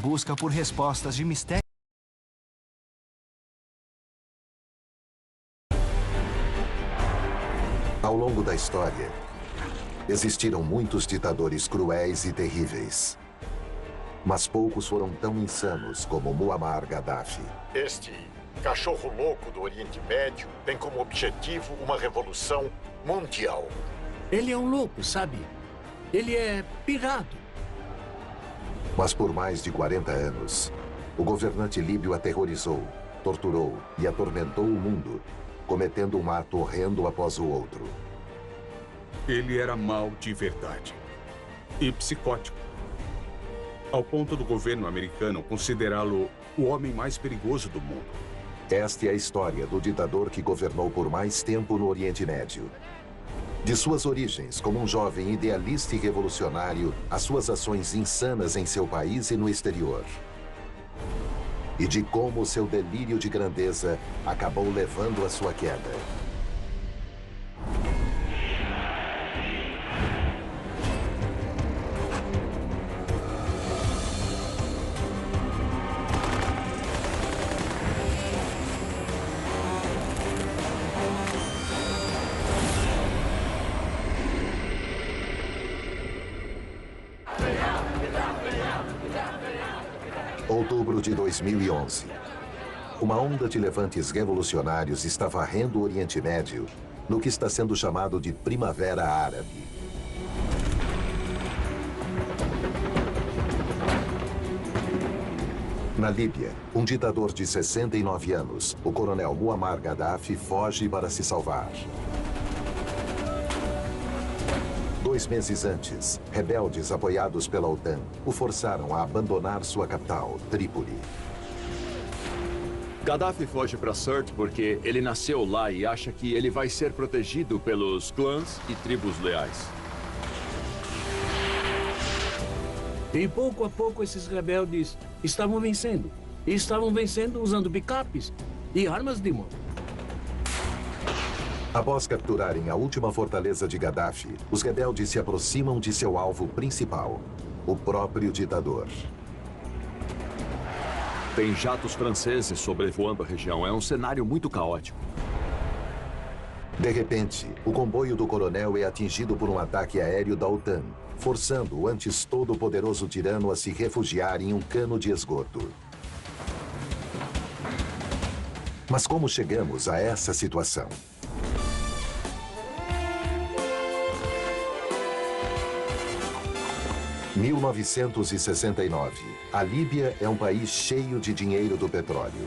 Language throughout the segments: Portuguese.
busca por respostas de mistério. Ao longo da história, existiram muitos ditadores cruéis e terríveis. Mas poucos foram tão insanos como Muammar Gaddafi. Este cachorro louco do Oriente Médio tem como objetivo uma revolução mundial. Ele é um louco, sabe? Ele é pirado. Mas por mais de 40 anos, o governante líbio aterrorizou, torturou e atormentou o mundo, cometendo um ato horrendo após o outro. Ele era mau de verdade. E psicótico. Ao ponto do governo americano considerá-lo o homem mais perigoso do mundo. Esta é a história do ditador que governou por mais tempo no Oriente Médio. De suas origens como um jovem idealista e revolucionário, às suas ações insanas em seu país e no exterior. E de como seu delírio de grandeza acabou levando à sua queda. Outubro de 2011. Uma onda de levantes revolucionários está varrendo o Oriente Médio no que está sendo chamado de Primavera Árabe. Na Líbia, um ditador de 69 anos, o coronel Muammar Gaddafi, foge para se salvar. 2 meses antes, rebeldes apoiados pela OTAN o forçaram a abandonar sua capital, Trípoli. Gaddafi foge para Sirte porque ele nasceu lá e acha que ele vai ser protegido pelos clãs e tribos leais. E pouco a pouco esses rebeldes estavam vencendo. E estavam vencendo usando picapes e armas de mão. Após capturarem a última fortaleza de Gaddafi, os rebeldes se aproximam de seu alvo principal, o próprio ditador. Tem jatos franceses sobrevoando a região. É um cenário muito caótico. De repente, o comboio do coronel é atingido por um ataque aéreo da OTAN, forçando o antes todo-poderoso tirano a se refugiar em um cano de esgoto. Mas como chegamos a essa situação? Em 1969, a Líbia é um país cheio de dinheiro do petróleo.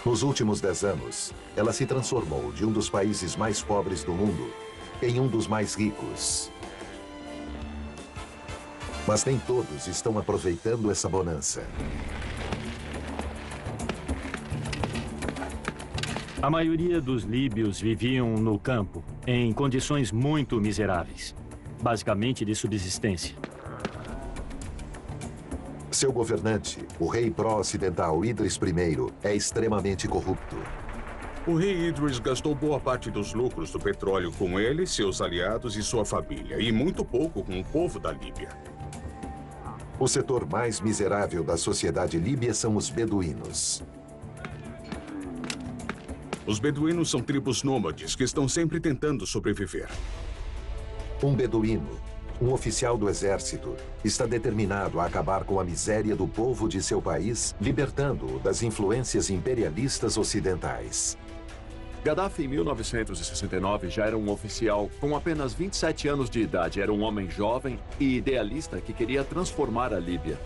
Nos últimos 10 anos, ela se transformou de um dos países mais pobres do mundo em um dos mais ricos. Mas nem todos estão aproveitando essa bonança. A maioria dos líbios viviam no campo, em condições muito miseráveis, basicamente de subsistência. Seu governante, o rei pró-ocidental Idris I, é extremamente corrupto. O rei Idris gastou boa parte dos lucros do petróleo com ele, seus aliados e sua família, e muito pouco com o povo da Líbia. O setor mais miserável da sociedade líbia são os beduínos. Os beduínos são tribos nômades que estão sempre tentando sobreviver. Um beduíno, um oficial do exército, está determinado a acabar com a miséria do povo de seu país, libertando-o das influências imperialistas ocidentais. Gaddafi, em 1969, já era um oficial com apenas 27 anos de idade. Era um homem jovem e idealista que queria transformar a Líbia.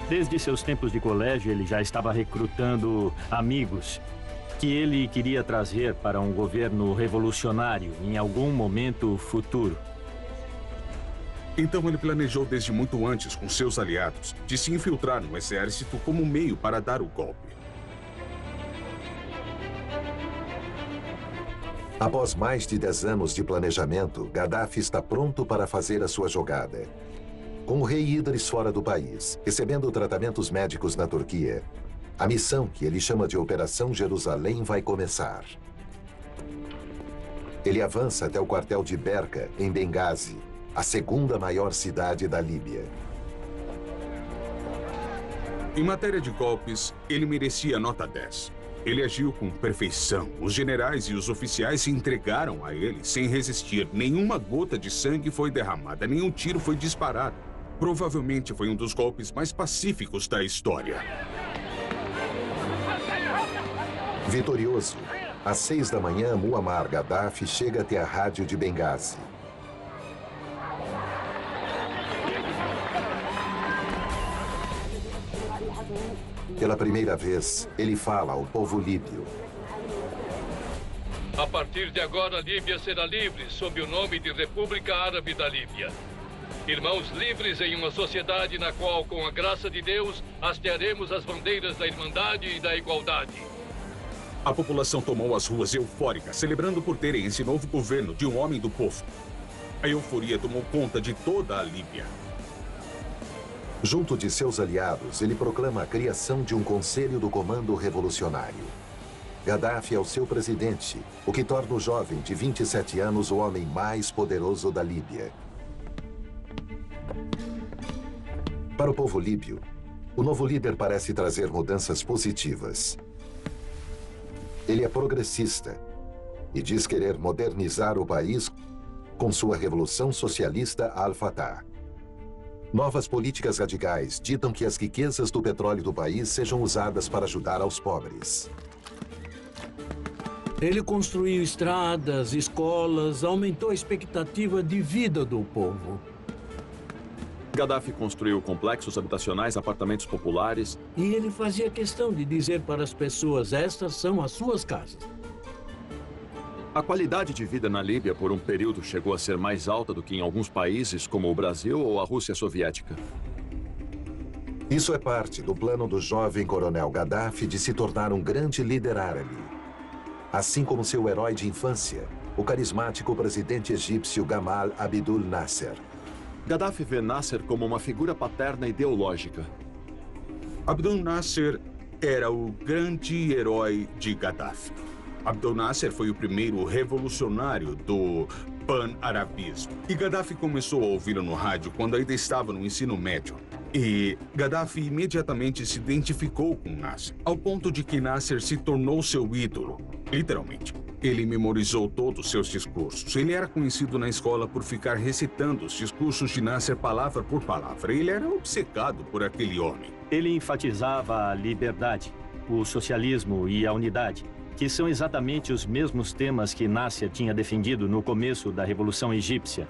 Desde seus tempos de colégio, ele já estava recrutando amigos que ele queria trazer para um governo revolucionário em algum momento futuro. Então ele planejou desde muito antes com seus aliados de se infiltrar no exército como meio para dar o golpe. Após mais de 10 anos de planejamento, Gaddafi está pronto para fazer a sua jogada. Com o rei Idris fora do país, recebendo tratamentos médicos na Turquia, a missão que ele chama de Operação Jerusalém vai começar. Ele avança até o quartel de Berka, em Benghazi, a segunda maior cidade da Líbia. Em matéria de golpes, ele merecia nota 10. Ele agiu com perfeição. Os generais e os oficiais se entregaram a ele sem resistir. Nenhuma gota de sangue foi derramada, nenhum tiro foi disparado. Provavelmente foi um dos golpes mais pacíficos da história. Vitorioso, às 6 da manhã, Muammar Gaddafi chega até a rádio de Benghazi. Pela primeira vez, ele fala ao povo líbio. A partir de agora, a Líbia será livre, sob o nome de República Árabe da Líbia. Irmãos livres em uma sociedade na qual, com a graça de Deus, hastearemos as bandeiras da irmandade e da igualdade. A população tomou as ruas eufórica, celebrando por terem esse novo governo de um homem do povo. A euforia tomou conta de toda a Líbia. Junto de seus aliados, ele proclama a criação de um Conselho do Comando Revolucionário. Gaddafi é o seu presidente, o que torna o jovem de 27 anos o homem mais poderoso da Líbia. Para o povo líbio, o novo líder parece trazer mudanças positivas. Ele é progressista e diz querer modernizar o país com sua revolução socialista Al-Fatah. Novas políticas radicais ditam que as riquezas do petróleo do país sejam usadas para ajudar aos pobres. Ele construiu estradas, escolas, aumentou a expectativa de vida do povo. Gaddafi construiu complexos habitacionais, apartamentos populares. E ele fazia questão de dizer para as pessoas, estas são as suas casas. A qualidade de vida na Líbia, por um período, chegou a ser mais alta do que em alguns países, como o Brasil ou a Rússia soviética. Isso é parte do plano do jovem coronel Gaddafi de se tornar um grande líder árabe. Assim como seu herói de infância, o carismático presidente egípcio Gamal Abdel Nasser. Gaddafi vê Nasser como uma figura paterna ideológica. Abdel Nasser era o grande herói de Gaddafi. Abdel Nasser foi o primeiro revolucionário do pan-arabismo. E Gaddafi começou a ouvi-lo no rádio quando ainda estava no ensino médio. E Gaddafi imediatamente se identificou com Nasser, ao ponto de que Nasser se tornou seu ídolo, literalmente. Ele memorizou todos os seus discursos. Ele era conhecido na escola por ficar recitando os discursos de Nasser palavra por palavra. Ele era obcecado por aquele homem. Ele enfatizava a liberdade, o socialismo e a unidade, que são exatamente os mesmos temas que Nasser tinha defendido no começo da Revolução Egípcia.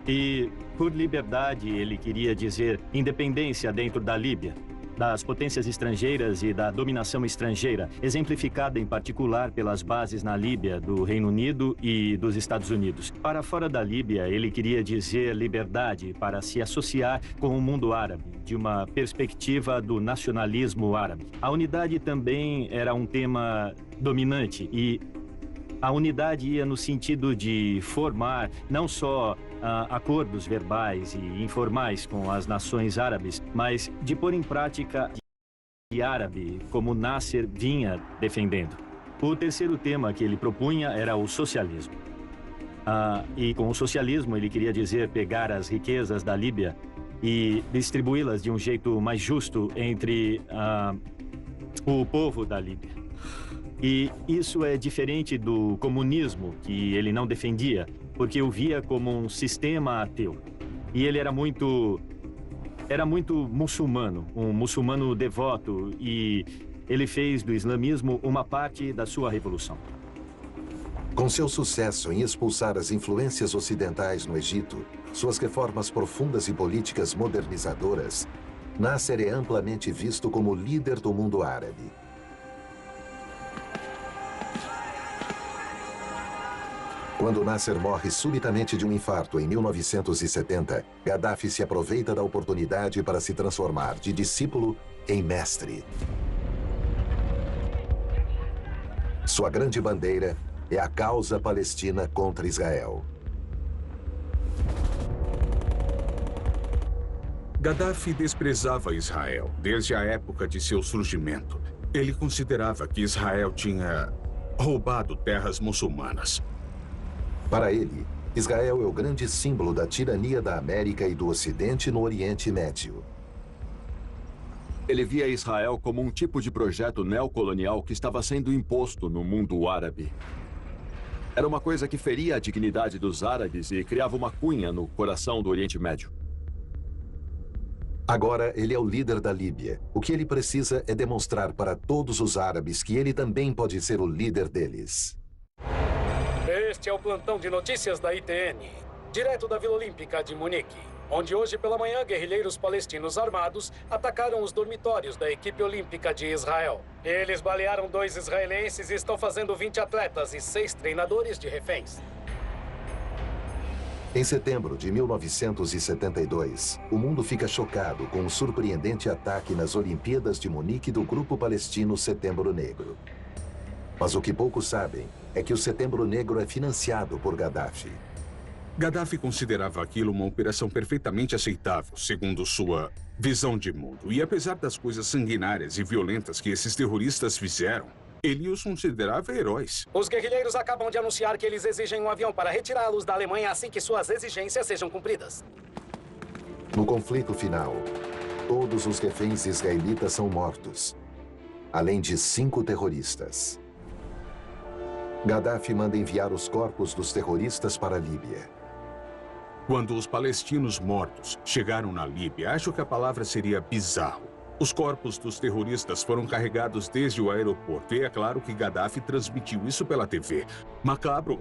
E, por liberdade, ele queria dizer independência dentro da Líbia, das potências estrangeiras e da dominação estrangeira, exemplificada em particular pelas bases na Líbia do Reino Unido e dos Estados Unidos. Para fora da Líbia, ele queria dizer liberdade para se associar com o mundo árabe, de uma perspectiva do nacionalismo árabe. A unidade também era um tema dominante e a unidade ia no sentido de formar não só acordos verbais e informais com as nações árabes, mas de pôr em prática a árabe, como Nasser vinha defendendo. O terceiro tema que ele propunha era o socialismo. E com o socialismo ele queria dizer pegar as riquezas da Líbia e distribuí-las de um jeito mais justo entre o povo da Líbia. E isso é diferente do comunismo, que ele não defendia, porque o via como um sistema ateu. E ele era muito muçulmano, um muçulmano devoto, e ele fez do islamismo uma parte da sua revolução. Com seu sucesso em expulsar as influências ocidentais no Egito, suas reformas profundas e políticas modernizadoras, Nasser é amplamente visto como líder do mundo árabe. Quando Nasser morre subitamente de um infarto em 1970, Gaddafi se aproveita da oportunidade para se transformar de discípulo em mestre. Sua grande bandeira é a causa palestina contra Israel. Gaddafi desprezava Israel desde a época de seu surgimento. Ele considerava que Israel tinha roubado terras muçulmanas. Para ele, Israel é o grande símbolo da tirania da América e do Ocidente no Oriente Médio. Ele via Israel como um tipo de projeto neocolonial que estava sendo imposto no mundo árabe. Era uma coisa que feria a dignidade dos árabes e criava uma cunha no coração do Oriente Médio. Agora, ele é o líder da Líbia. O que ele precisa é demonstrar para todos os árabes que ele também pode ser o líder deles. Este é o plantão de notícias da ITN, direto da Vila Olímpica de Munique, onde hoje pela manhã guerrilheiros palestinos armados atacaram os dormitórios da equipe olímpica de Israel. Eles balearam 2 israelenses e estão fazendo 20 atletas e 6 treinadores de reféns. Em setembro de 1972, o mundo fica chocado com um surpreendente ataque nas Olimpíadas de Munique do grupo palestino Setembro Negro. Mas o que poucos sabem é que o Setembro Negro é financiado por Gaddafi. Gaddafi considerava aquilo uma operação perfeitamente aceitável, segundo sua visão de mundo. E apesar das coisas sanguinárias e violentas que esses terroristas fizeram, ele os considerava heróis. Os guerrilheiros acabam de anunciar que eles exigem um avião para retirá-los da Alemanha assim que suas exigências sejam cumpridas. No conflito final, todos os reféns israelitas são mortos, além de 5 terroristas. Gaddafi manda enviar os corpos dos terroristas para a Líbia. Quando os palestinos mortos chegaram na Líbia, acho que a palavra seria bizarro. Os corpos dos terroristas foram carregados desde o aeroporto e é claro que Gaddafi transmitiu isso pela TV. Macabro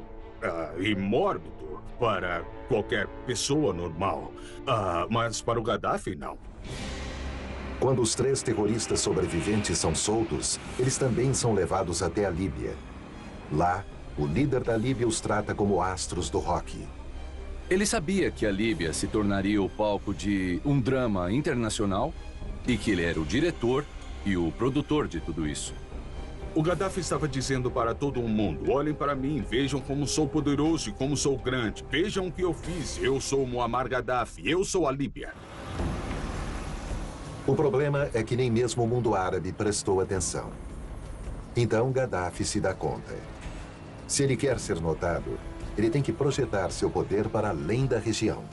e mórbido para qualquer pessoa normal, mas para o Gaddafi, não. Quando os 3 terroristas sobreviventes são soltos, eles também são levados até a Líbia. Lá, o líder da Líbia os trata como astros do rock. Ele sabia que a Líbia se tornaria o palco de um drama internacional e que ele era o diretor e o produtor de tudo isso. O Gaddafi estava dizendo para todo o mundo: olhem para mim, vejam como sou poderoso e como sou grande. Vejam o que eu fiz, eu sou Muammar Gaddafi, eu sou a Líbia. O problema é que nem mesmo o mundo árabe prestou atenção. Então Gaddafi se dá conta. Se ele quer ser notado, ele tem que projetar seu poder para além da região.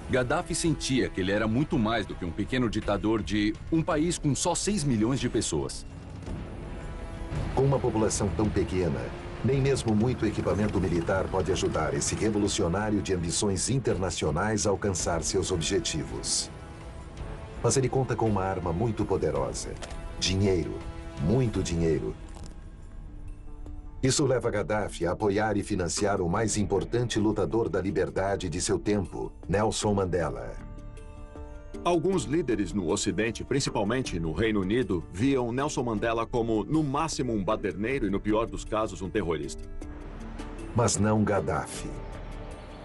Gaddafi sentia que ele era muito mais do que um pequeno ditador de um país com só 6 milhões de pessoas. Com uma população tão pequena, nem mesmo muito equipamento militar pode ajudar esse revolucionário de ambições internacionais a alcançar seus objetivos. Mas ele conta com uma arma muito poderosa: dinheiro, muito dinheiro. Isso leva Gaddafi a apoiar e financiar o mais importante lutador da liberdade de seu tempo, Nelson Mandela. Alguns líderes no Ocidente, principalmente no Reino Unido, viam Nelson Mandela como, no máximo, um baderneiro e, no pior dos casos, um terrorista. Mas não Gaddafi.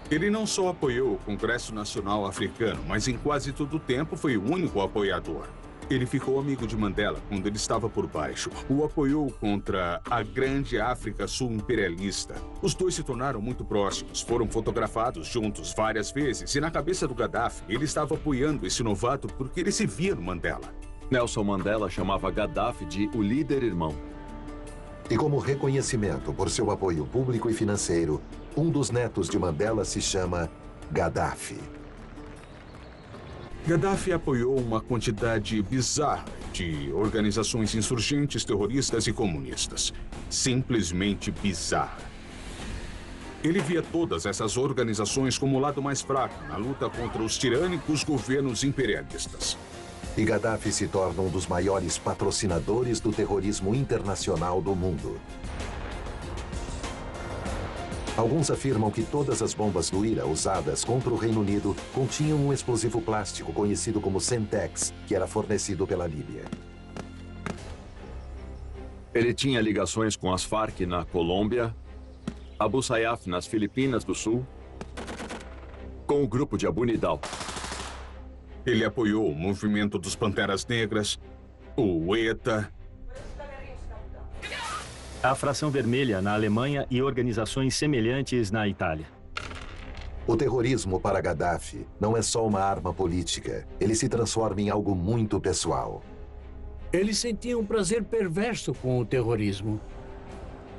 Ele não só apoiou o Congresso Nacional Africano, mas em quase todo o tempo foi o único apoiador. Ele ficou amigo de Mandela quando ele estava por baixo. O apoiou contra a grande África Sul imperialista. Os dois se tornaram muito próximos, foram fotografados juntos várias vezes e na cabeça do Gaddafi, ele estava apoiando esse novato porque ele se via no Mandela. Nelson Mandela chamava Gaddafi de o líder irmão. E como reconhecimento por seu apoio público e financeiro, um dos netos de Mandela se chama Gaddafi. Gaddafi apoiou uma quantidade bizarra de organizações insurgentes, terroristas e comunistas. Simplesmente bizarra. Ele via todas essas organizações como o lado mais fraco na luta contra os tirânicos governos imperialistas. E Gaddafi se torna um dos maiores patrocinadores do terrorismo internacional do mundo. Alguns afirmam que todas as bombas do IRA usadas contra o Reino Unido continham um explosivo plástico conhecido como Semtex, que era fornecido pela Líbia. Ele tinha ligações com as Farc na Colômbia, Abu Sayyaf nas Filipinas do Sul, com o grupo de Abu Nidal. Ele apoiou o movimento dos Panteras Negras, o ETA, a Fração Vermelha na Alemanha e organizações semelhantes na Itália. O terrorismo para Gaddafi não é só uma arma política. Ele se transforma em algo muito pessoal. Ele sentia um prazer perverso com o terrorismo.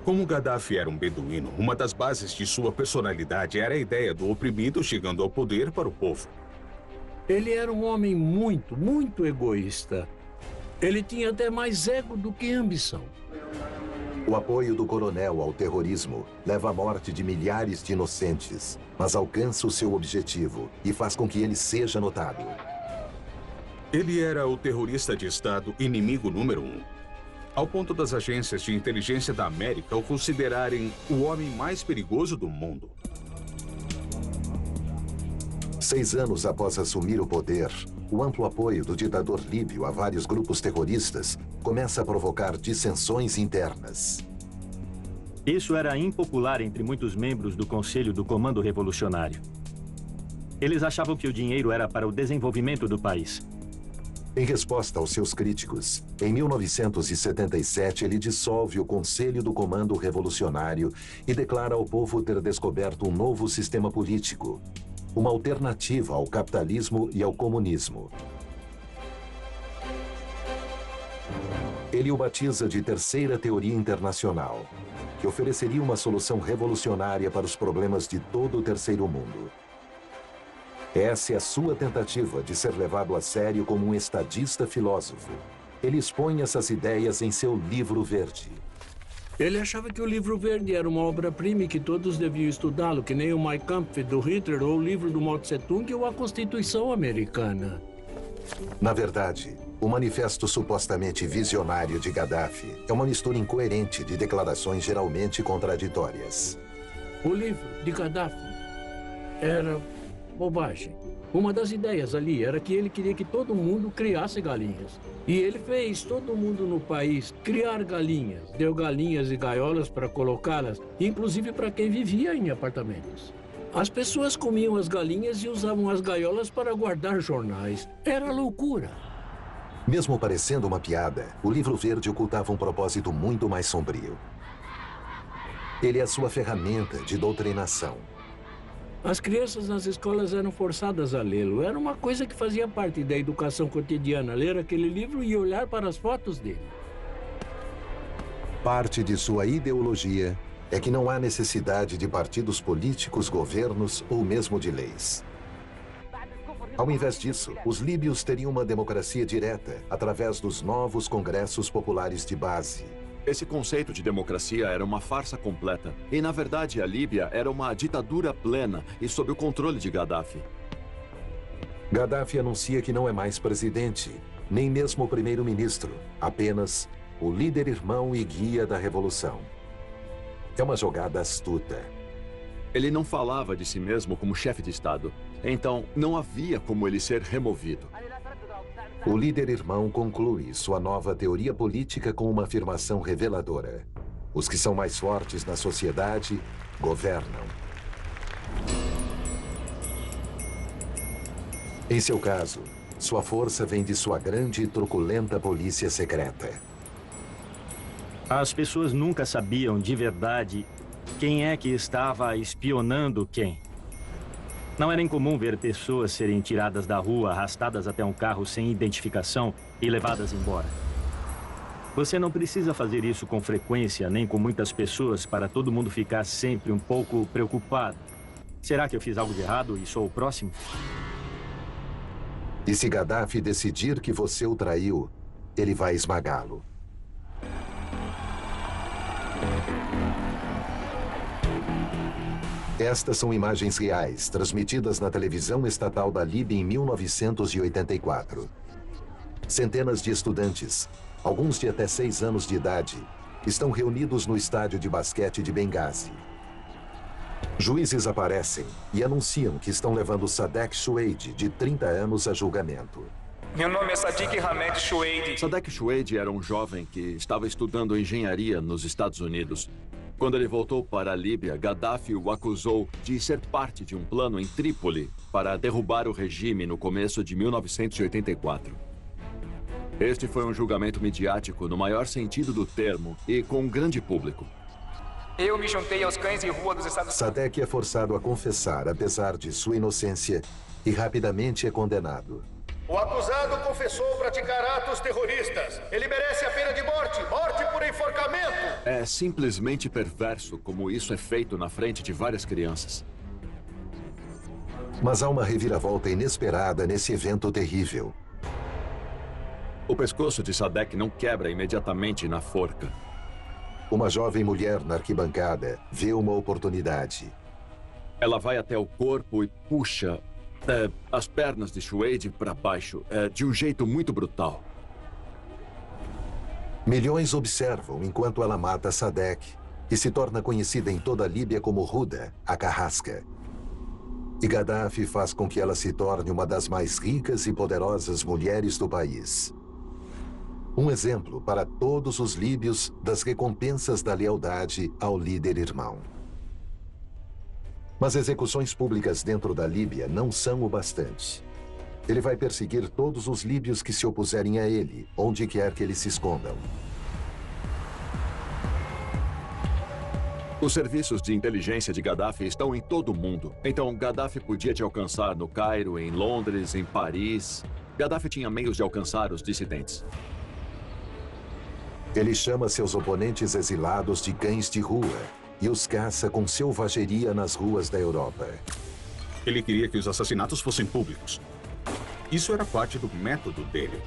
Como Gaddafi era um beduíno, uma das bases de sua personalidade era a ideia do oprimido chegando ao poder para o povo. Ele era um homem muito, muito egoísta. Ele tinha até mais ego do que ambição. O apoio do coronel ao terrorismo leva à morte de milhares de inocentes, mas alcança o seu objetivo e faz com que ele seja notado. Ele era o terrorista de Estado inimigo número 1, ao ponto das agências de inteligência da América o considerarem o homem mais perigoso do mundo. 6 anos após assumir o poder, o amplo apoio do ditador líbio a vários grupos terroristas começa a provocar dissensões internas. Isso era impopular entre muitos membros do Conselho do Comando Revolucionário. Eles achavam que o dinheiro era para o desenvolvimento do país. Em resposta aos seus críticos, em 1977 ele dissolve o Conselho do Comando Revolucionário e declara ao povo ter descoberto um novo sistema político, uma alternativa ao capitalismo e ao comunismo. Ele o batiza de Terceira Teoria Internacional, que ofereceria uma solução revolucionária para os problemas de todo o Terceiro Mundo. Essa é a sua tentativa de ser levado a sério como um estadista filósofo. Ele expõe essas ideias em seu Livro Verde. Ele achava que o Livro Verde era uma obra-prima e que todos deviam estudá-lo, que nem o Mein Kampf do Hitler ou o livro do Mao Tse-tung ou a Constituição Americana. Na verdade, o manifesto supostamente visionário de Gaddafi é uma mistura incoerente de declarações geralmente contraditórias. O livro de Gaddafi era bobagem. Uma das ideias ali era que ele queria que todo mundo criasse galinhas. E ele fez todo mundo no país criar galinhas. Deu galinhas e gaiolas para colocá-las, inclusive para quem vivia em apartamentos. As pessoas comiam as galinhas e usavam as gaiolas para guardar jornais. Era loucura. Mesmo parecendo uma piada, o Livro Verde ocultava um propósito muito mais sombrio. Ele é a sua ferramenta de doutrinação. As crianças nas escolas eram forçadas a lê-lo. Era uma coisa que fazia parte da educação cotidiana, ler aquele livro e olhar para as fotos dele. Parte de sua ideologia é que não há necessidade de partidos políticos, governos ou mesmo de leis. Ao invés disso, os líbios teriam uma democracia direta através dos novos congressos populares de base. Esse conceito de democracia era uma farsa completa. E, na verdade, a Líbia era uma ditadura plena e sob o controle de Gaddafi. Gaddafi anuncia que não é mais presidente, nem mesmo primeiro-ministro, apenas o líder-irmão e guia da revolução. É uma jogada astuta. Ele não falava de si mesmo como chefe de Estado. Então, não havia como ele ser removido. O líder-irmão conclui sua nova teoria política com uma afirmação reveladora. Os que são mais fortes na sociedade governam. Em seu caso, sua força vem de sua grande e truculenta polícia secreta. As pessoas nunca sabiam de verdade quem é que estava espionando quem. Não era incomum ver pessoas serem tiradas da rua, arrastadas até um carro sem identificação e levadas embora. Você não precisa fazer isso com frequência, nem com muitas pessoas, para todo mundo ficar sempre um pouco preocupado. Será que eu fiz algo de errado e sou o próximo? E se Gaddafi decidir que você o traiu, ele vai esmagá-lo. Estas são imagens reais, transmitidas na televisão estatal da Líbia em 1984. Centenas de estudantes, alguns de até 6 anos de idade, estão reunidos no estádio de basquete de Benghazi. Juízes aparecem e anunciam que estão levando Sadek Choueidi, de 30 anos, a julgamento. Meu nome é Sadiq Hamed Choueidi. Sadek Choueidi era um jovem que estava estudando engenharia nos Estados Unidos. Quando ele voltou para a Líbia, Gaddafi o acusou de ser parte de um plano em Trípoli para derrubar o regime no começo de 1984. Este foi um julgamento midiático no maior sentido do termo e com um grande público. Eu me juntei aos cães de rua dos Estados Unidos. Sadek é forçado a confessar, apesar de sua inocência, e rapidamente é condenado. O acusado confessou praticar atos terroristas. Ele merece a pena de morte. Morte por enforcamento. É simplesmente perverso como isso é feito na frente de várias crianças. Mas há uma reviravolta inesperada nesse evento terrível. O pescoço de Sadek não quebra imediatamente na forca. Uma jovem mulher na arquibancada vê uma oportunidade. Ela vai até o corpo e puxa as pernas de Shuade para baixo, de um jeito muito brutal. Milhões observam enquanto ela mata Sadek, que se torna conhecida em toda a Líbia como Huda, a carrasca. E Gaddafi faz com que ela se torne uma das mais ricas e poderosas mulheres do país. Um exemplo para todos os líbios das recompensas da lealdade ao líder irmão. Mas execuções públicas dentro da Líbia não são o bastante. Ele vai perseguir todos os líbios que se opuserem a ele, onde quer que eles se escondam. Os serviços de inteligência de Gaddafi estão em todo o mundo. Então, Gaddafi podia te alcançar no Cairo, em Londres, em Paris. Gaddafi tinha meios de alcançar os dissidentes. Ele chama seus oponentes exilados de cães de rua e os caça com selvageria nas ruas da Europa. Ele queria que os assassinatos fossem públicos. Isso era parte do método dele.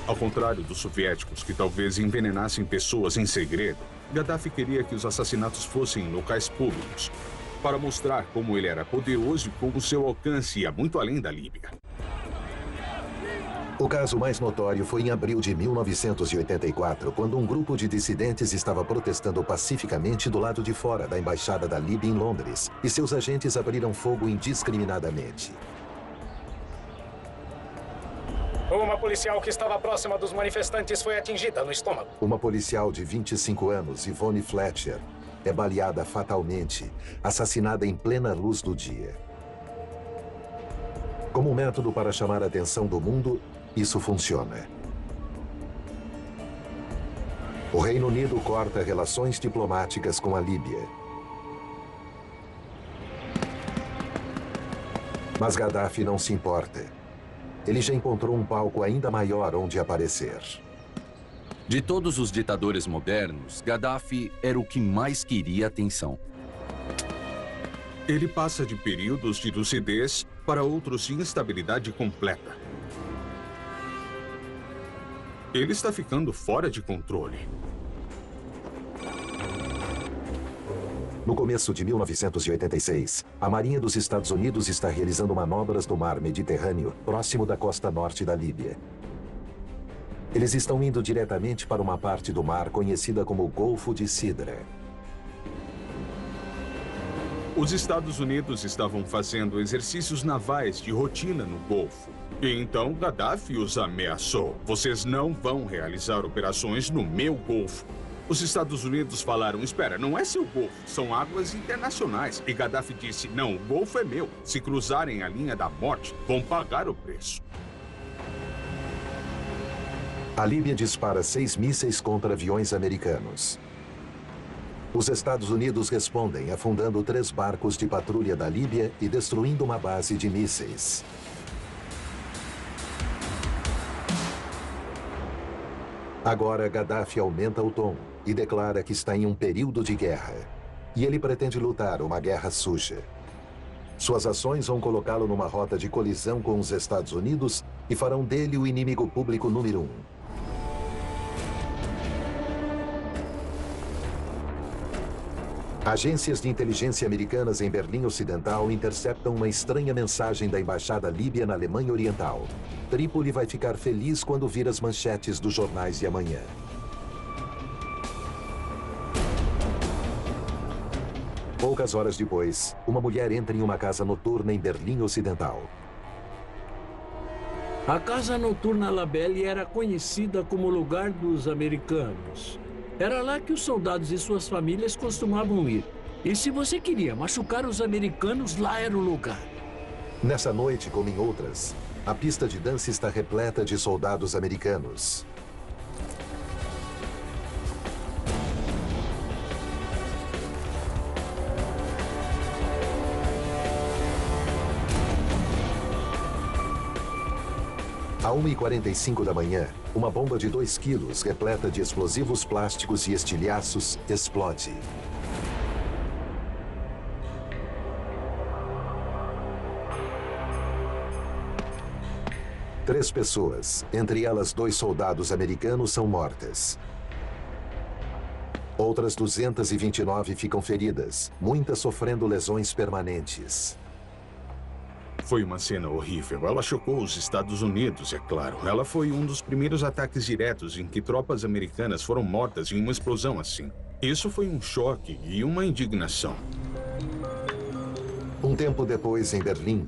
Ao contrário dos soviéticos, que talvez envenenassem pessoas em segredo, Gaddafi queria que os assassinatos fossem em locais públicos, para mostrar como ele era poderoso e como seu alcance ia muito além da Líbia. O caso mais notório foi em abril de 1984, quando um grupo de dissidentes estava protestando pacificamente do lado de fora da Embaixada da Líbia em Londres, e seus agentes abriram fogo indiscriminadamente. Uma policial que estava próxima dos manifestantes foi atingida no estômago. Uma policial de 25 anos, Yvonne Fletcher, é baleada fatalmente, assassinada em plena luz do dia. Como um método para chamar a atenção do mundo, isso funciona. O Reino Unido corta relações diplomáticas com a Líbia. Mas Gaddafi não se importa. Ele já encontrou um palco ainda maior onde aparecer. De todos os ditadores modernos, Gaddafi era o que mais queria atenção. Ele passa de períodos de lucidez para outros de instabilidade completa. Ele está ficando fora de controle. No começo de 1986, a Marinha dos Estados Unidos está realizando manobras no mar Mediterrâneo, próximo da costa norte da Líbia. Eles estão indo diretamente para uma parte do mar conhecida como Golfo de Sidra. Os Estados Unidos estavam fazendo exercícios navais de rotina no Golfo. E então Gaddafi os ameaçou. Vocês não vão realizar operações no meu Golfo. Os Estados Unidos falaram, espera, não é seu Golfo, são águas internacionais. E Gaddafi disse, não, o Golfo é meu. Se cruzarem a linha da morte, vão pagar o preço. A Líbia dispara 6 mísseis contra aviões americanos. Os Estados Unidos respondem afundando 3 barcos de patrulha da Líbia e destruindo uma base de mísseis. Agora, Gaddafi aumenta o tom e declara que está em um período de guerra. E ele pretende lutar uma guerra suja. Suas ações vão colocá-lo numa rota de colisão com os Estados Unidos e farão dele o inimigo público número 1. Agências de inteligência americanas em Berlim Ocidental interceptam uma estranha mensagem da Embaixada Líbia na Alemanha Oriental. Trípoli vai ficar feliz quando vir as manchetes dos jornais de amanhã. Poucas horas depois, uma mulher entra em uma casa noturna em Berlim Ocidental. A casa noturna Labelle era conhecida como lugar dos americanos. Era lá que os soldados e suas famílias costumavam ir. E se você queria machucar os americanos, lá era o lugar. Nessa noite, como em outras, a pista de dança está repleta de soldados americanos. À 1h45 da manhã, uma bomba de 2 quilos, repleta de explosivos plásticos e estilhaços, explode. Três pessoas, entre elas 2 soldados americanos, são mortas. Outras 229 ficam feridas, muitas sofrendo lesões permanentes. Foi uma cena horrível. Ela chocou os Estados Unidos, é claro. Ela foi um dos primeiros ataques diretos em que tropas americanas foram mortas em uma explosão assim. Isso foi um choque e uma indignação. Um tempo depois, em Berlim,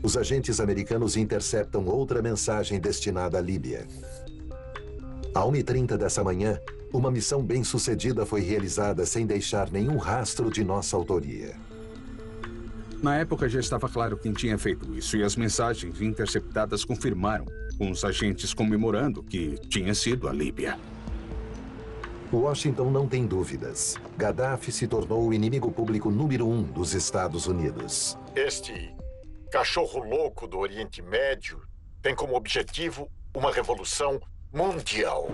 os agentes americanos interceptam outra mensagem destinada à Líbia. À 1h30 dessa manhã, uma missão bem-sucedida foi realizada sem deixar nenhum rastro de nossa autoria. Na época já estava claro quem tinha feito isso e as mensagens interceptadas confirmaram, com os agentes comemorando que tinha sido a Líbia. Washington não tem dúvidas. Gaddafi se tornou o inimigo público número 1 dos Estados Unidos. Este cachorro louco do Oriente Médio tem como objetivo uma revolução mundial.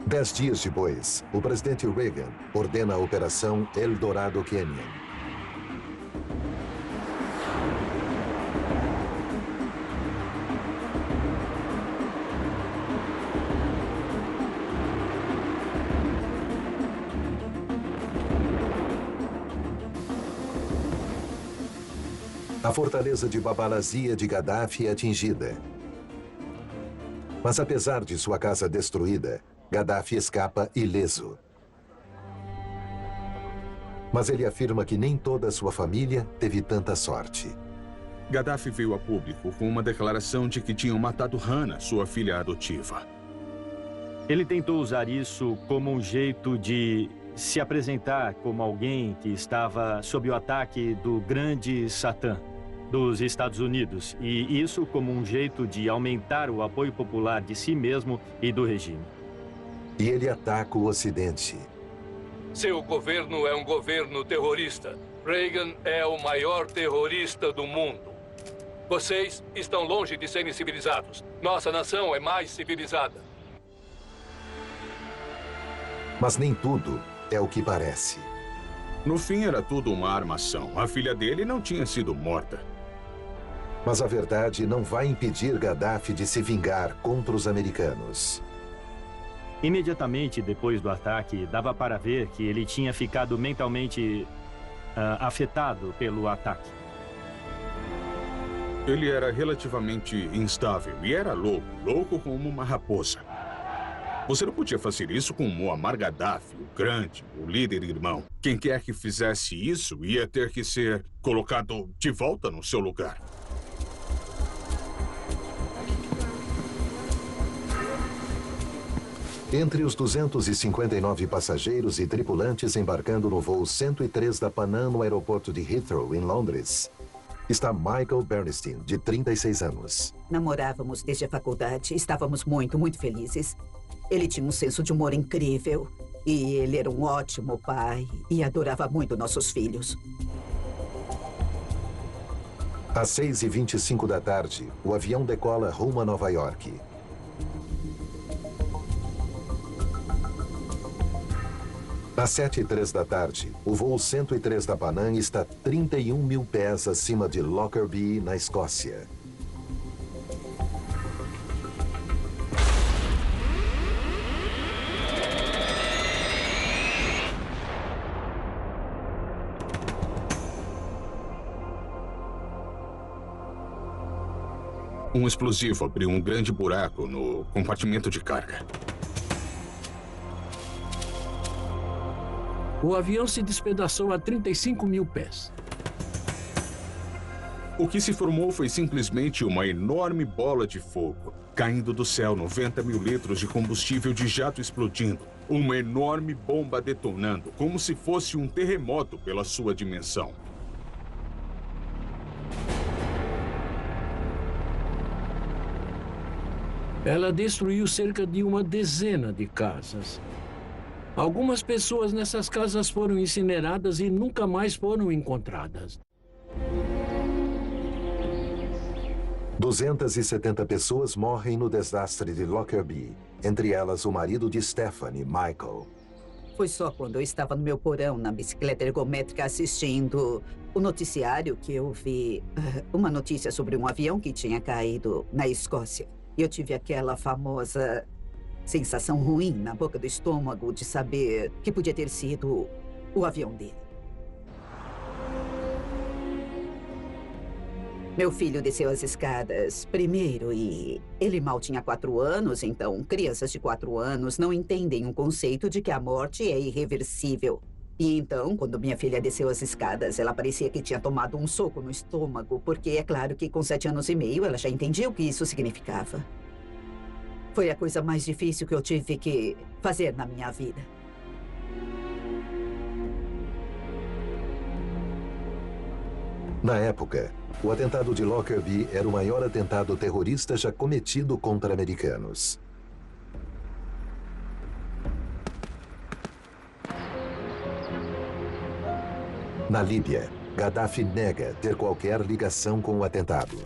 10 dias depois, o presidente Reagan ordena a Operação El Dorado Canyon. A fortaleza de Bab al-Azia de Gaddafi é atingida. Mas apesar de sua casa destruída, Gaddafi escapa ileso. Mas ele afirma que nem toda a sua família teve tanta sorte. Gaddafi veio a público com uma declaração de que tinham matado Hannah, sua filha adotiva. Ele tentou usar isso como um jeito de se apresentar como alguém que estava sob o ataque do grande Satã dos Estados Unidos, e isso como um jeito de aumentar o apoio popular de si mesmo e do regime. E ele ataca o Ocidente. Seu governo é um governo terrorista. Reagan é o maior terrorista do mundo. Vocês estão longe de serem civilizados. Nossa nação é mais civilizada. Mas nem tudo é o que parece. No fim, era tudo uma armação. A filha dele não tinha sido morta. Mas a verdade não vai impedir Gaddafi de se vingar contra os americanos. Imediatamente depois do ataque, dava para ver que ele tinha ficado mentalmente afetado pelo ataque. Ele era relativamente instável e era louco como uma raposa. Você não podia fazer isso com Muammar Gaddafi, o grande, o líder irmão. Quem quer que fizesse isso ia ter que ser colocado de volta no seu lugar. Entre os 259 passageiros e tripulantes embarcando no voo 103 da Pan Am no aeroporto de Heathrow, em Londres, está Michael Bernstein, de 36 anos. Namorávamos desde a faculdade, estávamos muito felizes. Ele tinha um senso de humor incrível e ele era um ótimo pai e adorava muito nossos filhos. Às 6h25 da tarde, o avião decola rumo a Nova York. Às 7h03 da tarde, o voo 103 da Pan Am está 31 mil pés acima de Lockerbie, na Escócia. Um explosivo abriu um grande buraco no compartimento de carga. O avião se despedaçou a 35 mil pés. O que se formou foi simplesmente uma enorme bola de fogo. Caindo do céu, 90 mil litros de combustível de jato explodindo. Uma enorme bomba detonando, como se fosse um terremoto pela sua dimensão. Ela destruiu cerca de uma dezena de casas. Algumas pessoas nessas casas foram incineradas e nunca mais foram encontradas. 270 pessoas morrem no desastre de Lockerbie, entre elas o marido de Stephanie, Michael. Foi só quando eu estava no meu porão, na bicicleta ergométrica, assistindo o noticiário, que eu vi uma notícia sobre um avião que tinha caído na Escócia. E eu tive aquela famosa sensação ruim na boca do estômago de saber que podia ter sido o avião dele. Meu filho desceu as escadas primeiro e ele mal tinha 4 anos, então crianças de 4 anos não entendem um conceito de que a morte é irreversível. E então, quando minha filha desceu as escadas, ela parecia que tinha tomado um soco no estômago, porque é claro que com 7 anos e meio ela já entendia o que isso significava. Foi a coisa mais difícil que eu tive que fazer na minha vida. Na época, o atentado de Lockerbie era o maior atentado terrorista já cometido contra americanos. Na Líbia, Gaddafi nega ter qualquer ligação com o atentado.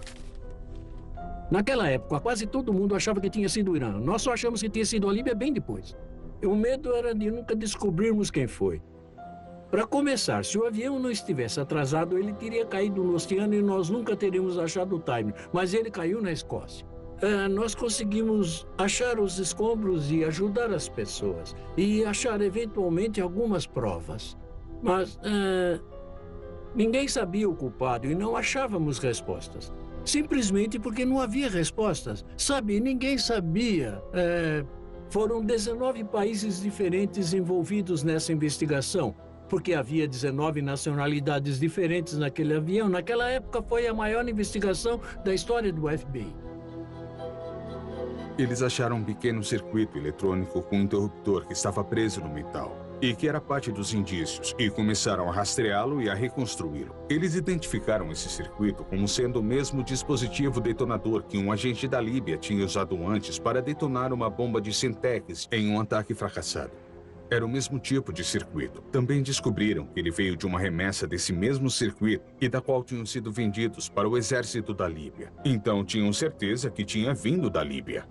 Naquela época, quase todo mundo achava que tinha sido o Irã. Nós só achamos que tinha sido a Líbia bem depois. O medo era de nunca descobrirmos quem foi. Para começar, se o avião não estivesse atrasado, ele teria caído no oceano e nós nunca teríamos achado o timing. Mas ele caiu na Escócia. Nós conseguimos achar os escombros e ajudar as pessoas. E achar, eventualmente, algumas provas. Mas ninguém sabia o culpado e não achávamos respostas. Simplesmente porque não havia respostas. Sabe, ninguém sabia. Foram 19 países diferentes envolvidos nessa investigação. Porque havia 19 nacionalidades diferentes naquele avião. Naquela época foi a maior investigação da história do FBI. Eles acharam um pequeno circuito eletrônico com um interruptor que estava preso no metal e que era parte dos indícios, e começaram a rastreá-lo e a reconstruí-lo. Eles identificaram esse circuito como sendo o mesmo dispositivo detonador que um agente da Líbia tinha usado antes para detonar uma bomba de Semtex em um ataque fracassado. Era o mesmo tipo de circuito. Também descobriram que ele veio de uma remessa desse mesmo circuito e da qual tinham sido vendidos para o exército da Líbia. Então tinham certeza que tinha vindo da Líbia.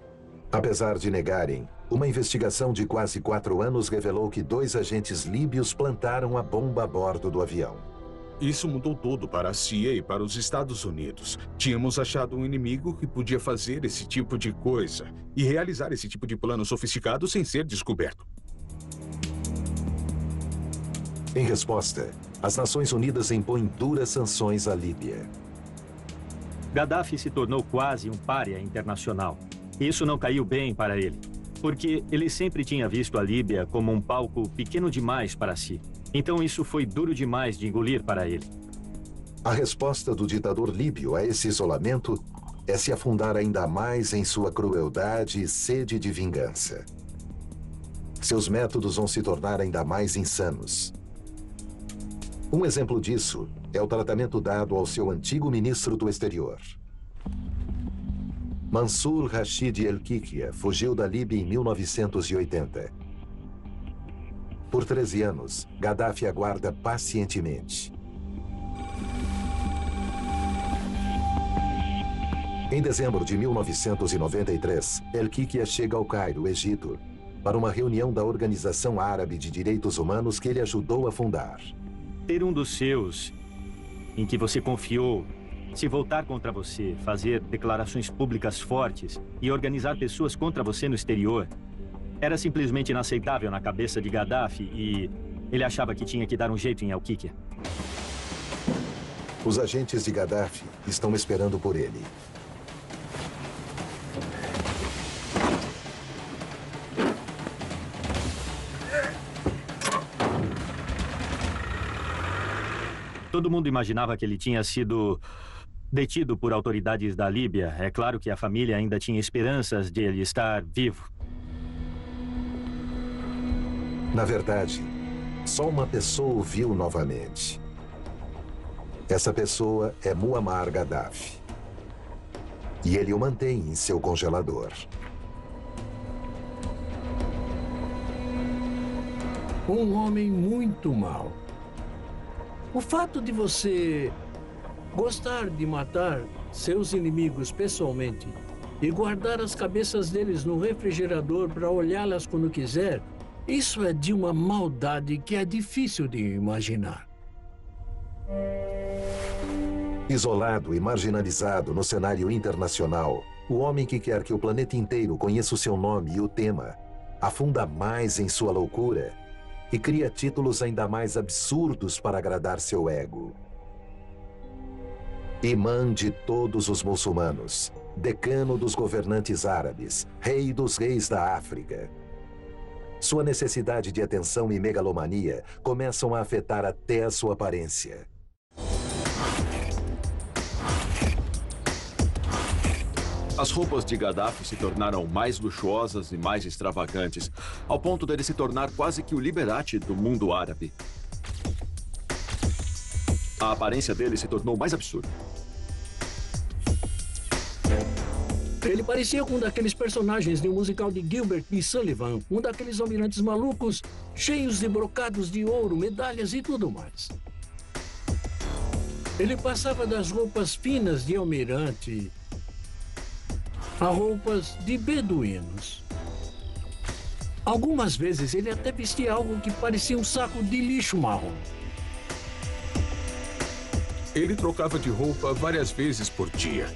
Apesar de negarem, uma investigação de quase 4 anos revelou que 2 agentes líbios plantaram a bomba a bordo do avião. Isso mudou tudo para a CIA e para os Estados Unidos. Tínhamos achado um inimigo que podia fazer esse tipo de coisa e realizar esse tipo de plano sofisticado sem ser descoberto. Em resposta, as Nações Unidas impõem duras sanções à Líbia. Gaddafi se tornou quase um pária internacional. Isso não caiu bem para ele, porque ele sempre tinha visto a Líbia como um palco pequeno demais para si. Então isso foi duro demais de engolir para ele. A resposta do ditador líbio a esse isolamento é se afundar ainda mais em sua crueldade e sede de vingança. Seus métodos vão se tornar ainda mais insanos. Um exemplo disso é o tratamento dado ao seu antigo ministro do exterior. Mansur Rashid El-Kikia fugiu da Líbia em 1980. Por 13 anos, Gaddafi aguarda pacientemente. Em dezembro de 1993, El-Kikia chega ao Cairo, Egito, para uma reunião da Organização Árabe de Direitos Humanos que ele ajudou a fundar. Ter um dos seus, em que você confiou, se voltar contra você, fazer declarações públicas fortes e organizar pessoas contra você no exterior, era simplesmente inaceitável na cabeça de Gaddafi e ele achava que tinha que dar um jeito em El-Kikia. Os agentes de Gaddafi estão esperando por ele. Todo mundo imaginava que ele tinha sido detido por autoridades da Líbia. É claro que a família ainda tinha esperanças de ele estar vivo. Na verdade, só uma pessoa o viu novamente. Essa pessoa é Muammar Gaddafi. E ele o mantém em seu congelador. Um homem muito mau. O fato de você gostar de matar seus inimigos pessoalmente e guardar as cabeças deles no refrigerador para olhá-las quando quiser, isso é de uma maldade que é difícil de imaginar. Isolado e marginalizado no cenário internacional, o homem que quer que o planeta inteiro conheça o seu nome e o tema, afunda mais em sua loucura e cria títulos ainda mais absurdos para agradar seu ego. Imã de todos os muçulmanos, decano dos governantes árabes, rei dos reis da África. Sua necessidade de atenção e megalomania começam a afetar até a sua aparência. As roupas de Gaddafi se tornaram mais luxuosas e mais extravagantes, ao ponto dele se tornar quase que o Liberace do mundo árabe. A aparência dele se tornou mais absurda. Ele parecia com um daqueles personagens de um musical de Gilbert e Sullivan, um daqueles almirantes malucos, cheios de brocados de ouro, medalhas e tudo mais. Ele passava das roupas finas de almirante a roupas de beduínos. Algumas vezes ele até vestia algo que parecia um saco de lixo marrom. Ele trocava de roupa várias vezes por dia.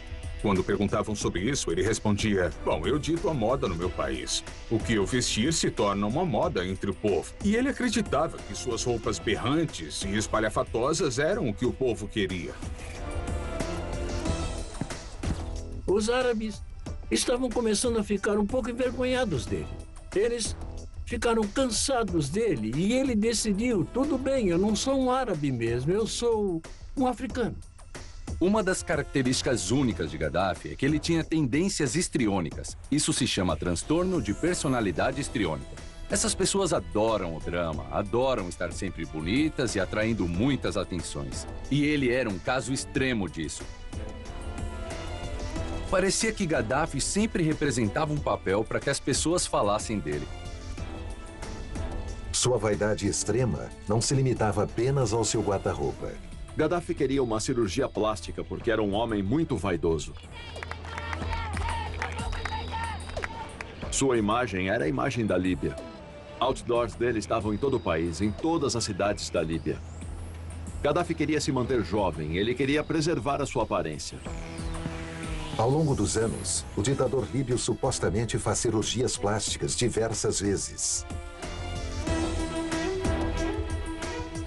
Quando perguntavam sobre isso, ele respondia: bom, eu dito a moda no meu país. O que eu vestir se torna uma moda entre o povo. E ele acreditava que suas roupas berrantes e espalhafatosas eram o que o povo queria. Os árabes estavam começando a ficar um pouco envergonhados dele. Eles ficaram cansados dele e ele decidiu: tudo bem, eu não sou um árabe mesmo, eu sou um africano. Uma das características únicas de Gaddafi é que ele tinha tendências histriônicas. Isso se chama transtorno de personalidade histriônica. Essas pessoas adoram o drama, adoram estar sempre bonitas e atraindo muitas atenções. E ele era um caso extremo disso. Parecia que Gaddafi sempre representava um papel para que as pessoas falassem dele. Sua vaidade extrema não se limitava apenas ao seu guarda-roupa. Gaddafi queria uma cirurgia plástica porque era um homem muito vaidoso. Sua imagem era a imagem da Líbia. Outdoors dele estavam em todo o país, em todas as cidades da Líbia. Gaddafi queria se manter jovem, ele queria preservar a sua aparência. Ao longo dos anos, o ditador líbio supostamente faz cirurgias plásticas diversas vezes.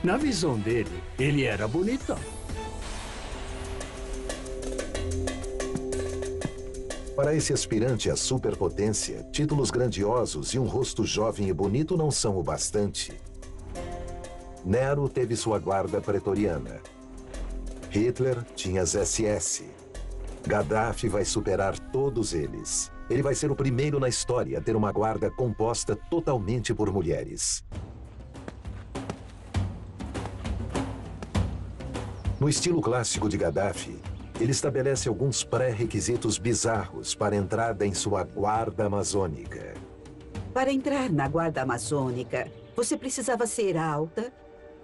Na visão dele, ele era bonitão. Para esse aspirante à superpotência, títulos grandiosos e um rosto jovem e bonito não são o bastante. Nero teve sua guarda pretoriana. Hitler tinha as SS. Gaddafi vai superar todos eles. Ele vai ser o primeiro na história a ter uma guarda composta totalmente por mulheres. No estilo clássico de Gaddafi, ele estabelece alguns pré-requisitos bizarros para a entrada em sua guarda amazônica. Para entrar na guarda amazônica, você precisava ser alta,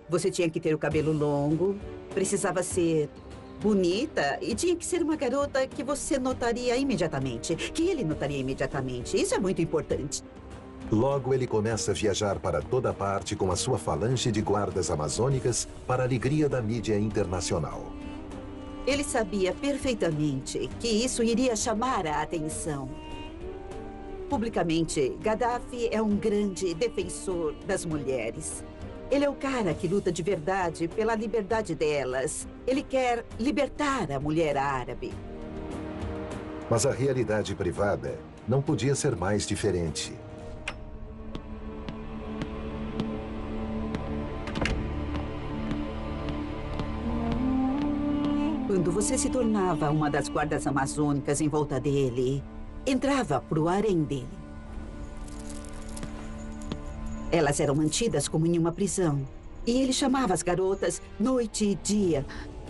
você tinha que ter o cabelo longo, precisava ser bonita e tinha que ser uma garota que você notaria imediatamente, que ele notaria imediatamente. Isso é muito importante. Logo, ele começa a viajar para toda parte com a sua falange de guardas amazônicas para a alegria da mídia internacional. Ele sabia perfeitamente que isso iria chamar a atenção. Publicamente, Gaddafi é um grande defensor das mulheres. Ele é o cara que luta de verdade pela liberdade delas. Ele quer libertar a mulher árabe. Mas a realidade privada não podia ser mais diferente. Quando você se tornava uma das guardas amazônicas em volta dele, entrava pro harém dele. Elas eram mantidas como em uma prisão. E ele chamava as garotas noite e dia,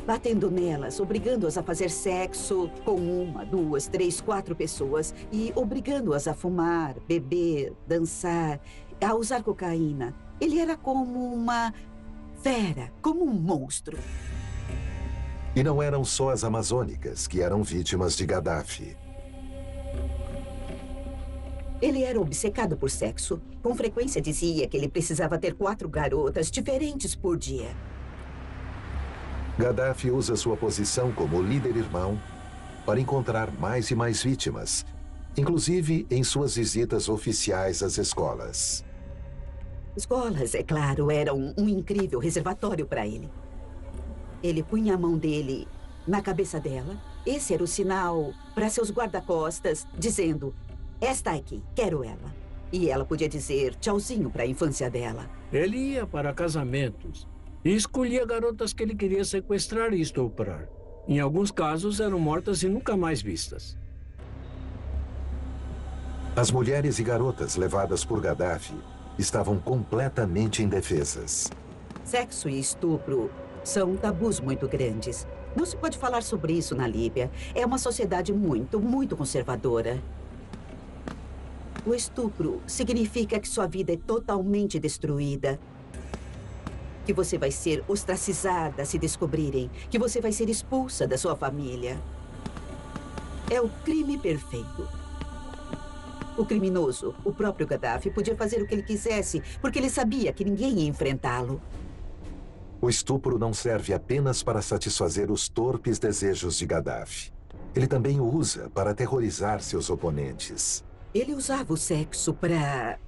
batendo nelas, obrigando-as a fazer sexo com 1, 2, 3, 4 pessoas e obrigando-as a fumar, beber, dançar, a usar cocaína. Ele era como uma fera, como um monstro. E não eram só as amazônicas que eram vítimas de Gaddafi. Ele era obcecado por sexo. Com frequência dizia que ele precisava ter 4 garotas diferentes por dia. Gaddafi usa sua posição como líder-irmão para encontrar mais e mais vítimas, inclusive em suas visitas oficiais às escolas. Escolas, é claro, eram um incrível reservatório para ele. Ele punha a mão dele na cabeça dela. Esse era o sinal para seus guarda-costas, dizendo: esta aqui, quero ela. E ela podia dizer tchauzinho para a infância dela. Ele ia para casamentos e escolhia garotas que ele queria sequestrar e estuprar. Em alguns casos, eram mortas e nunca mais vistas. As mulheres e garotas levadas por Gaddafi estavam completamente indefesas. Sexo e estupro são tabus muito grandes. Não se pode falar sobre isso na Líbia. É uma sociedade muito, muito conservadora. O estupro significa que sua vida é totalmente destruída. Que você vai ser ostracizada se descobrirem. Que você vai ser expulsa da sua família. É o crime perfeito. O criminoso, o próprio Gaddafi, podia fazer o que ele quisesse, porque ele sabia que ninguém ia enfrentá-lo. O estupro não serve apenas para satisfazer os torpes desejos de Gaddafi. Ele também o usa para aterrorizar seus oponentes. Ele usava o sexo para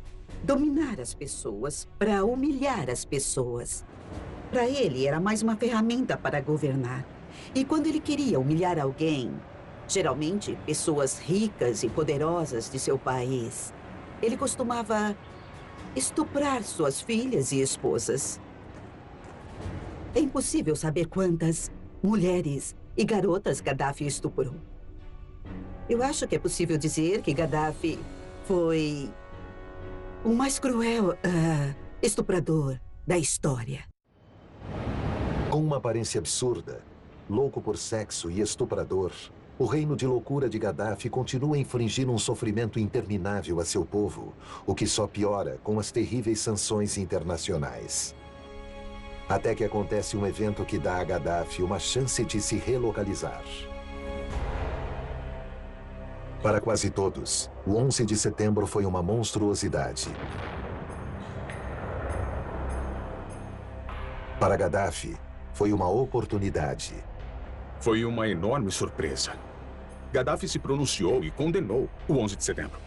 dominar as pessoas, para humilhar as pessoas. Para ele, era mais uma ferramenta para governar. E quando ele queria humilhar alguém, geralmente pessoas ricas e poderosas de seu país, ele costumava estuprar suas filhas e esposas. É impossível saber quantas mulheres e garotas Gaddafi estuprou. Eu acho que é possível dizer que Gaddafi foi o mais cruel estuprador da história. Com uma aparência absurda, louco por sexo e estuprador, o reino de loucura de Gaddafi continua a infligir um sofrimento interminável a seu povo, o que só piora com as terríveis sanções internacionais. Até que acontece um evento que dá a Gaddafi uma chance de se relocalizar. Para quase todos, o 11 de setembro foi uma monstruosidade. Para Gaddafi, foi uma oportunidade. Foi uma enorme surpresa. Gaddafi se pronunciou e condenou o 11 de setembro.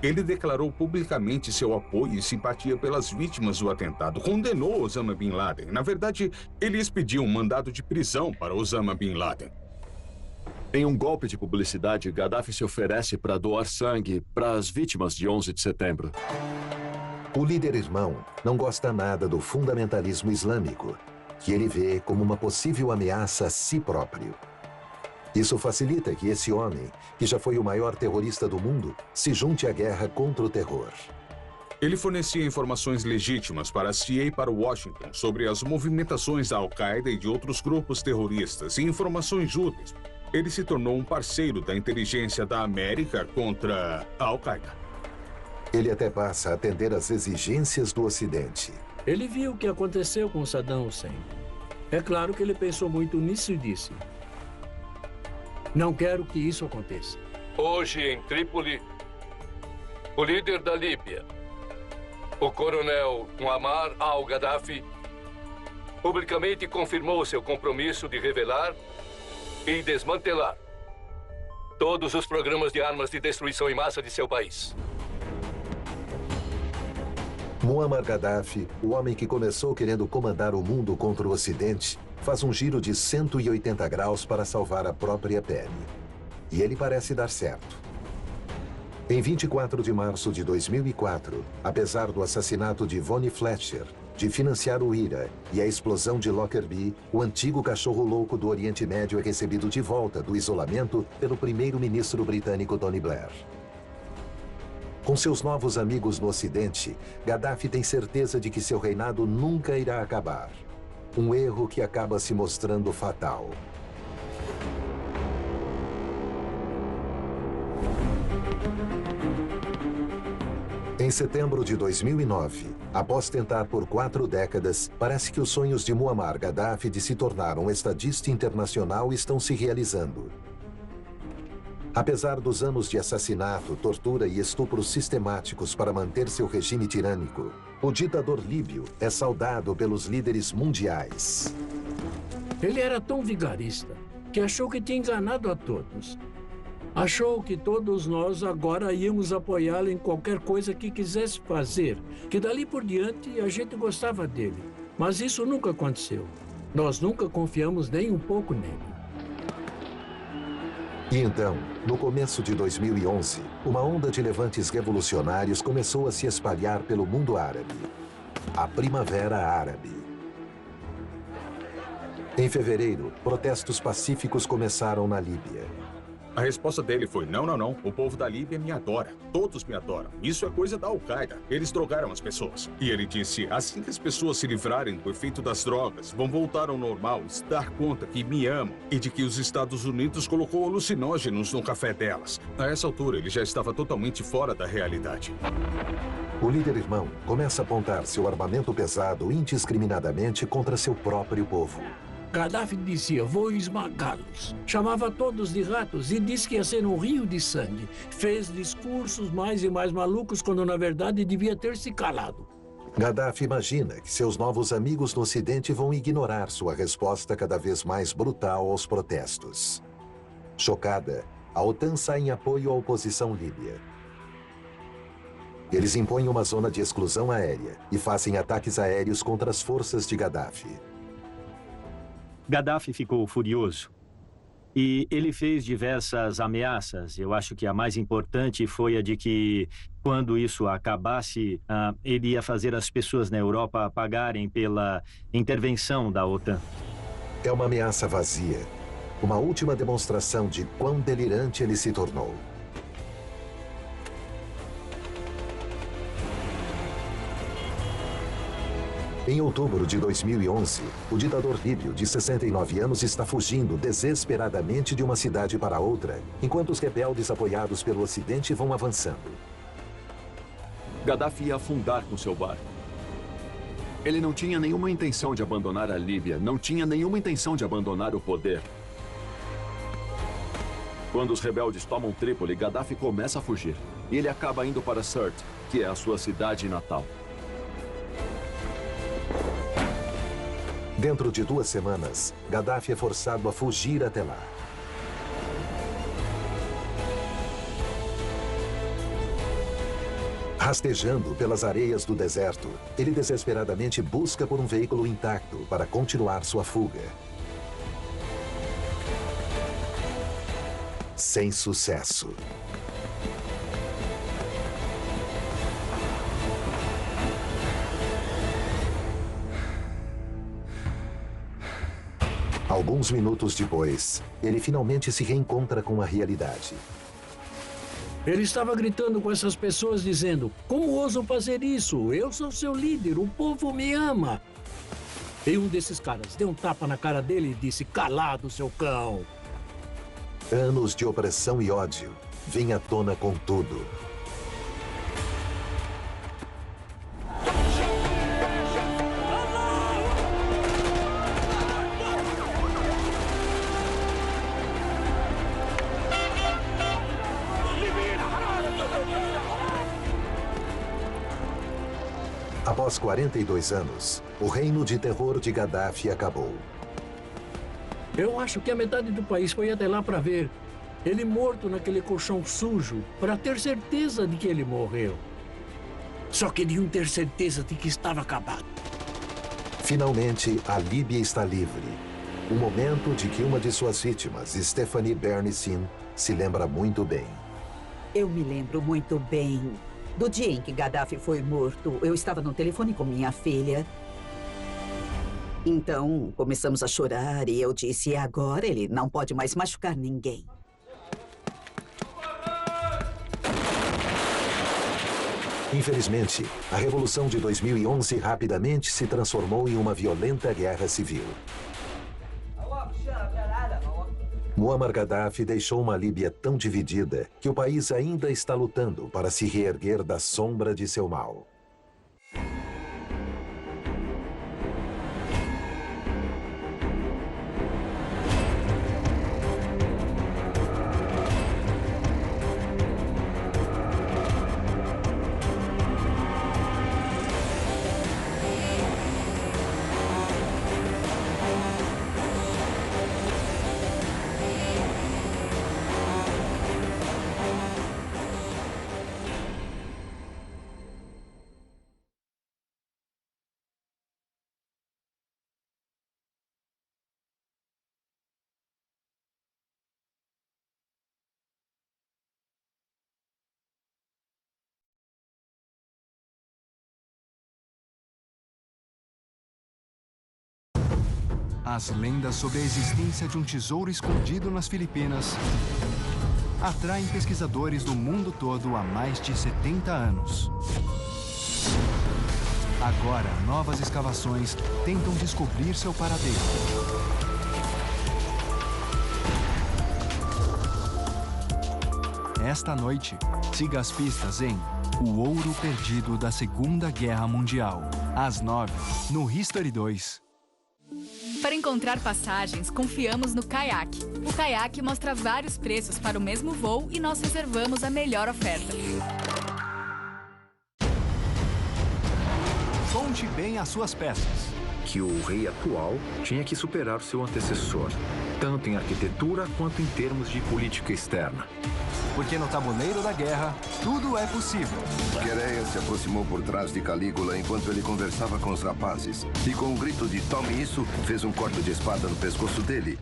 Ele declarou publicamente seu apoio e simpatia pelas vítimas do atentado. Condenou Osama Bin Laden. Na verdade, ele expediu um mandado de prisão para Osama Bin Laden. Em um golpe de publicidade, Gaddafi se oferece para doar sangue para as vítimas de 11 de setembro. O líder-irmão não gosta nada do fundamentalismo islâmico, que ele vê como uma possível ameaça a si próprio. Isso facilita que esse homem, que já foi o maior terrorista do mundo, se junte à guerra contra o terror. Ele fornecia informações legítimas para a CIA e para Washington sobre as movimentações da Al-Qaeda e de outros grupos terroristas e informações úteis. Ele se tornou um parceiro da inteligência da América contra a Al-Qaeda. Ele até passa a atender às exigências do Ocidente. Ele viu o que aconteceu com Saddam Hussein. É claro que ele pensou muito nisso e disse: não quero que isso aconteça. Hoje, em Trípoli, o líder da Líbia, o coronel Muammar al-Gaddafi, publicamente confirmou seu compromisso de revelar e desmantelar todos os programas de armas de destruição em massa de seu país. Muammar Gaddafi, o homem que começou querendo comandar o mundo contra o Ocidente, faz um giro de 180 graus para salvar a própria pele. E ele parece dar certo. Em 24 de março de 2004, apesar do assassinato de Vonnie Fletcher, de financiar o IRA e a explosão de Lockerbie, o antigo cachorro louco do Oriente Médio é recebido de volta do isolamento pelo primeiro-ministro britânico Tony Blair. Com seus novos amigos no Ocidente, Gaddafi tem certeza de que seu reinado nunca irá acabar. Um erro que acaba se mostrando fatal. Em Em setembro de 2009, após tentar por 4 décadas, parece que os sonhos de Muammar Gaddafi de se tornar um estadista internacional estão se realizando. Apesar dos anos de assassinato, tortura e estupros sistemáticos para manter seu regime tirânico, o ditador líbio é saudado pelos líderes mundiais. Ele era tão vigarista que achou que tinha enganado a todos. Achou que todos nós agora íamos apoiá-lo em qualquer coisa que quisesse fazer, que dali por diante a gente gostava dele. Mas isso nunca aconteceu. Nós nunca confiamos nem um pouco nele. E então, no começo de 2011, uma onda de levantes revolucionários começou a se espalhar pelo mundo árabe. A Primavera Árabe. Em fevereiro, protestos pacíficos começaram na Líbia. A resposta dele foi, não, não, não. O povo da Líbia me adora. Todos me adoram. Isso é coisa da Al-Qaeda. Eles drogaram as pessoas. E ele disse, assim que as pessoas se livrarem do efeito das drogas, vão voltar ao normal e se dar conta que me amam e de que os Estados Unidos colocou alucinógenos no café delas. A essa altura, ele já estava totalmente fora da realidade. O líder irmão começa a apontar seu armamento pesado indiscriminadamente contra seu próprio povo. Gaddafi dizia, vou esmagá-los. Chamava todos de ratos e disse que ia ser um rio de sangue. Fez discursos mais e mais malucos quando, na verdade, devia ter se calado. Gaddafi imagina que seus novos amigos no Ocidente vão ignorar sua resposta cada vez mais brutal aos protestos. Chocada, a OTAN sai em apoio à oposição líbia. Eles impõem uma zona de exclusão aérea e fazem ataques aéreos contra as forças de Gaddafi. Gaddafi ficou furioso e ele fez diversas ameaças. Eu acho que a mais importante foi a de que, quando isso acabasse, ele ia fazer as pessoas na Europa pagarem pela intervenção da OTAN. É uma ameaça vazia, uma última demonstração de quão delirante ele se tornou. Em outubro de 2011, o ditador líbio de 69 anos está fugindo desesperadamente de uma cidade para outra, enquanto os rebeldes apoiados pelo Ocidente vão avançando. Gaddafi ia afundar com seu barco. Ele não tinha nenhuma intenção de abandonar a Líbia, não tinha nenhuma intenção de abandonar o poder. Quando os rebeldes tomam Trípoli, Gaddafi começa a fugir. E ele acaba indo para Sirte, que é a sua cidade natal. Dentro de 2 semanas, Gaddafi é forçado a fugir até lá. Rastejando pelas areias do deserto, ele desesperadamente busca por um veículo intacto para continuar sua fuga. Sem sucesso. Alguns minutos depois, ele finalmente se reencontra com a realidade. Ele estava gritando com essas pessoas dizendo, como ousam fazer isso? Eu sou seu líder, o povo me ama. E um desses caras deu um tapa na cara dele e disse, calado, seu cão. Anos de opressão e ódio vêm à tona com tudo. Após 42 anos, o reino de terror de Gaddafi acabou. Eu acho que a metade do país foi até lá para ver ele morto naquele colchão sujo, para ter certeza de que ele morreu. Só queriam ter certeza de que estava acabado. Finalmente, a Líbia está livre. O momento de que uma de suas vítimas, Stephanie Bernstein, se lembra muito bem. Eu me lembro muito bem. Do dia em que Gaddafi foi morto, eu estava no telefone com minha filha. Então, começamos a chorar e eu disse, agora ele não pode mais machucar ninguém. Infelizmente, a Revolução de 2011 rapidamente se transformou em uma violenta guerra civil. Muammar Gaddafi deixou uma Líbia tão dividida que o país ainda está lutando para se reerguer da sombra de seu mal. As lendas sobre a existência de um tesouro escondido nas Filipinas atraem pesquisadores do mundo todo há mais de 70 anos. Agora, novas escavações tentam descobrir seu paradeiro. Esta noite, siga as pistas em O Ouro Perdido da Segunda Guerra Mundial, às 9, no History 2. Para encontrar passagens, confiamos no Kayak. O Kayak mostra vários preços para o mesmo voo e nós reservamos a melhor oferta. Conte bem as suas peças. Que o rei atual tinha que superar seu antecessor, tanto em arquitetura quanto em termos de política externa. Porque no tabuleiro da guerra, tudo é possível. Queréia se aproximou por trás de Calígula enquanto ele conversava com os rapazes. E com um grito de "tome isso", fez um corte de espada no pescoço dele.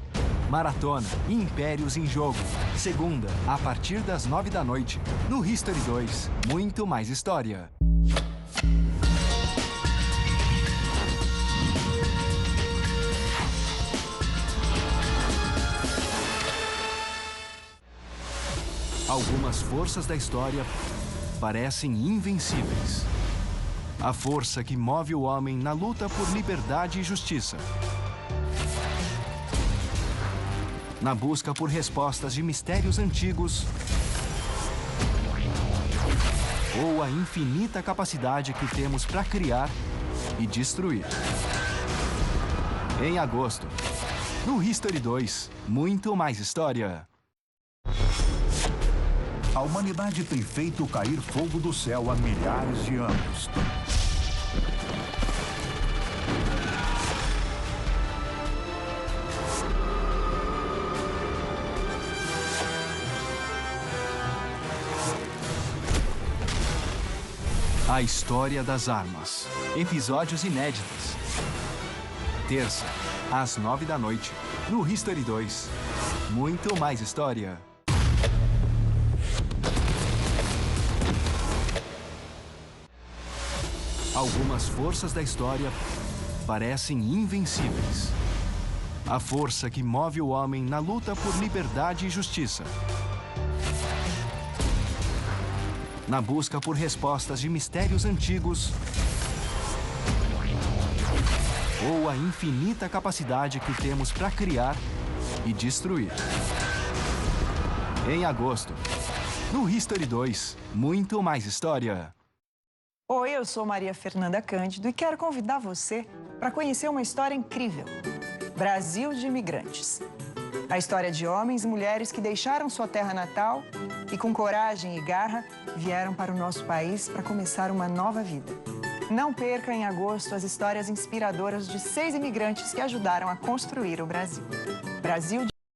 Maratona Impérios em Jogo. Segunda, a partir das 9 da noite. No History 2. Muito mais história. Algumas forças da história parecem invencíveis. A força que move o homem na luta por liberdade e justiça. Na busca por respostas de mistérios antigos. Ou a infinita capacidade que temos para criar e destruir. Em agosto, no History 2, muito mais história. A humanidade tem feito cair fogo do céu há milhares de anos. A História das Armas. Episódios inéditos. Terça, às 9 da noite, no History 2. Muito mais história. Algumas forças da história parecem invencíveis. A força que move o homem na luta por liberdade e justiça. Na busca por respostas de mistérios antigos. Ou a infinita capacidade que temos para criar e destruir. Em agosto, no History 2, muito mais história. Oi, eu sou Maria Fernanda Cândido e quero convidar você para conhecer uma história incrível. Brasil de Imigrantes. A história de homens e mulheres que deixaram sua terra natal e, com coragem e garra, vieram para o nosso país para começar uma nova vida. Não perca em agosto as histórias inspiradoras de 6 imigrantes que ajudaram a construir o Brasil. Brasil de